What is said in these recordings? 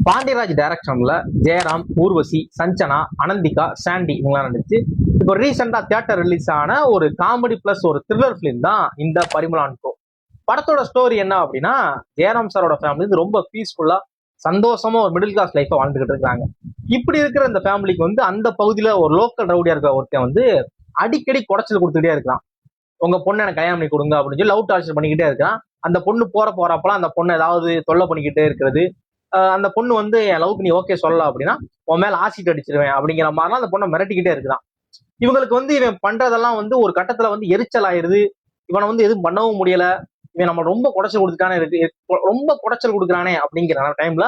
பாண்டியராஜ் டைரக்ஷன்ல ஜெயராம், ஊர்வசி, சஞ்சனா, அனந்திகா, சாண்டி இவங்களாம் நடிச்சு இப்போ ரீசெண்டா தியேட்டர் ரிலீஸ் ஆன ஒரு காமெடி பிளஸ் ஒரு த்ரில்லர் பிலிம் தான் இந்த பரிமளான் கோ. படத்தோட ஸ்டோரி என்ன அப்படின்னா, ஜெயராம் சாரோட ஃபேமிலி ரொம்ப பீஸ்ஃபுல்லா சந்தோஷமா ஒரு மிடில் கிளாஸ் லைஃபை வாழ்ந்துகிட்டு இருக்காங்க. இப்படி இருக்கிற இந்த ஃபேமிலிக்கு அந்த பகுதியில ஒரு லோக்கல் ரவுடியா இருக்கிற ஒருத்தன் அடிக்கடி குடைச்சல் கொடுத்துட்டே இருக்கான். உங்க பொண்ணை எனக்கு கல்யாணம் பண்ணி கொடுங்க அப்படின்னு சொல்லி லவ் டார்ச்சர் பண்ணிக்கிட்டே இருக்கான். அந்த பொண்ணு போறப்பெல்லாம் அந்த பொண்ணை ஏதாவது தொல்லை பண்ணிக்கிட்டே இருக்கிறது. அந்த பொண்ணு என் லவ்க்கு நீ ஓகே சொல்லலாம் அப்படின்னா உன் மேல ஆசிட் அடிச்சிருவேன் அப்படிங்கிற மாதிரிலாம் அந்த பொண்ணை மிரட்டிக்கிட்டே இருக்கிறான். இவங்களுக்கு இவன் பண்றதெல்லாம் ஒரு கட்டத்துல எரிச்சல் ஆயிருது. இவனை எதுவும் பண்ணவும் முடியல. இவன் நம்ம ரொம்ப குடைச்சல் கொடுத்துட்டானே இருக்கு, ரொம்ப குடைச்சல் கொடுக்குறானே அப்படிங்கிற டைம்ல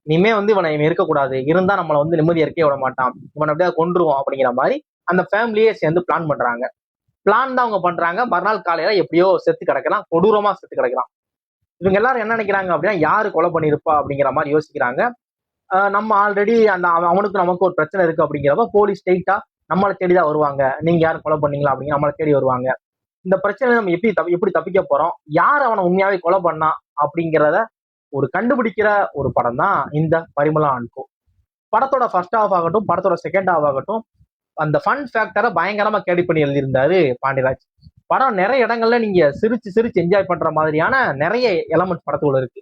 இனிமே இவன் இருக்கக்கூடாது, இருந்தா நம்மளை நிம்மதி இருக்கே விட மாட்டான், இவனை அப்படியே கொன்றுவோம் அப்படிங்கிற மாதிரி அந்த ஃபேமிலியே சேர்ந்து பிளான் பண்றாங்க. பிளான் தான் அவங்க பண்றாங்க. மறுநாள் காலையில எப்படியோ செத்து கிடக்கலாம், கொடூரமா செத்து கிடக்கலாம். இவங்க எல்லாரும் என்ன நினைக்கிறாங்க அப்படின்னா, யாரு கொலை பண்ணிருப்பா அப்படிங்கிற மாதிரி யோசிக்கிறாங்க. நம்ம ஆல்ரெடி அந்த அவனுக்கு நமக்கு ஒரு பிரச்சனை இருக்கு அப்படிங்கிறப்ப போலீஸ் ஸ்ட்ரெயிட்டா நம்மளை தேடிதான் வருவாங்க. நீங்க யாரும் கொலை பண்ணீங்களா அப்படிங்கிற நம்மளை தேடி வருவாங்க. இந்த பிரச்சனை நம்ம எப்படி தப்பிக்க போறோம், யார் அவனை உண்மையாவே கொலை பண்ணா அப்படிங்கிறத ஒரு கண்டுபிடிக்கிற ஒரு படம் தான் இந்த பரிமளா அண்ட் கோ. படத்தோட ஃபர்ஸ்ட் ஹாஃப் ஆகட்டும், படத்தோட செகண்ட் ஹாஃப் ஆகட்டும், அந்த ஃபன் ஃபேக்டரை பயங்கரமா கேடி பண்ணி எழுதியிருந்தாரு பாண்டியராஜ். படம் நிறைய இடங்கள்ல நீங்க சிரிச்சு சிரிச்சு என்ஜாய் பண்ற மாதிரியான நிறைய எலமெண்ட்ஸ் படத்தோட இருக்கு.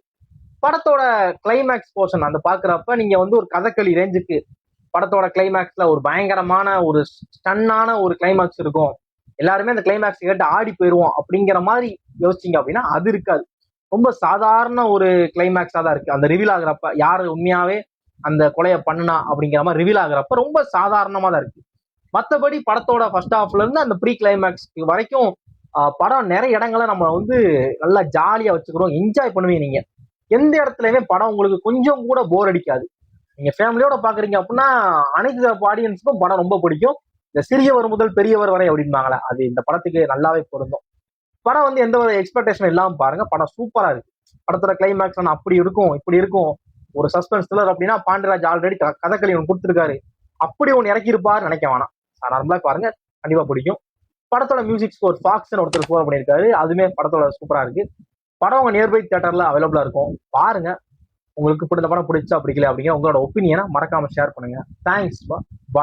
படத்தோட கிளைமேக்ஸ் போர்ஷன் பாக்குறப்ப நீங்க ஒரு கதகளி ரேஞ்சுக்கு படத்தோட கிளைமேக்ஸ்ல ஒரு பயங்கரமான ஒரு ஸ்டன்னான ஒரு கிளைமேக்ஸ் இருக்கும். எல்லாருமே அந்த கிளைமேக்ஸ் கேட்டு ஆடி போயிருவோம் அப்படிங்கிற மாதிரி யோசிச்சிங்க அப்படின்னா அது இருக்காது. ரொம்ப சாதாரண ஒரு கிளைமேக்ஸா தான் இருக்கு. அந்த ரிவீல் ஆகுறப்ப யாரு உண்மையாவே அந்த கொலையை பண்ணுனா அப்படிங்கிற மாதிரி ரிவீல் ஆகுறப்ப ரொம்ப சாதாரணமா தான் இருக்கு. மற்றபடி படத்தோட ஃபர்ஸ்ட் ஹாஃப்ல இருந்து அந்த ப்ரீ கிளைமேக்ஸ் வரைக்கும் படம் நிறைய இடங்களை நம்ம நல்லா ஜாலியா வச்சுக்கிறோம், என்ஜாய் பண்ணுவீங்க. நீங்க எந்த இடத்துலயுமே படம் உங்களுக்கு கொஞ்சம் கூட போர் அடிக்காது. நீங்க ஃபேமிலியோட பாக்குறீங்க அப்படின்னா அனைத்து தரப்பு ஆடியன்ஸுக்கும் படம் ரொம்ப பிடிக்கும். இந்த சிறியவர் முதல் பெரியவர் வரை அப்படின்பாங்களே, அது இந்த படத்துக்கு நல்லாவே பொருந்தும். படம் எந்த ஒரு எக்ஸ்பெக்டேஷன் இல்லாம பாருங்க, படம் சூப்பரா இருக்கு. படத்தோட கிளைமேக்ஸ் அப்படி இருக்கும் இப்படி இருக்கும், ஒரு சஸ்பென்ஸ் த்ரில்லர் அப்படின்னா பாண்டியராஜ் ஆல்ரெடி கதகளி ஒன்று கொடுத்துருக்காரு, அப்படி ஒன்று இறக்கியிருப்பாரு நினைக்க வேணாம். நார்மலா பாருங்க, கண்டிப்பா பிடிக்கும். படத்தோட மியூசிக் ஸ்கோர் ஃபாக்ஸ்னு ஒருத்தர் ஸ்கோர் பண்ணியிருக்காரு, அதுவுமே படத்தோட சூப்பரா இருக்கு. படம் உங்க நியர்பை தியேட்டர்ல அவைலபிளா இருக்கும், பாருங்க. உங்களுக்கு இந்த படம் பிடிச்சா பிடிக்கல அப்படிங்கிற உங்களோட ஒப்பீனியனை மறக்காம ஷேர் பண்ணுங்க. தேங்க்ஸ்.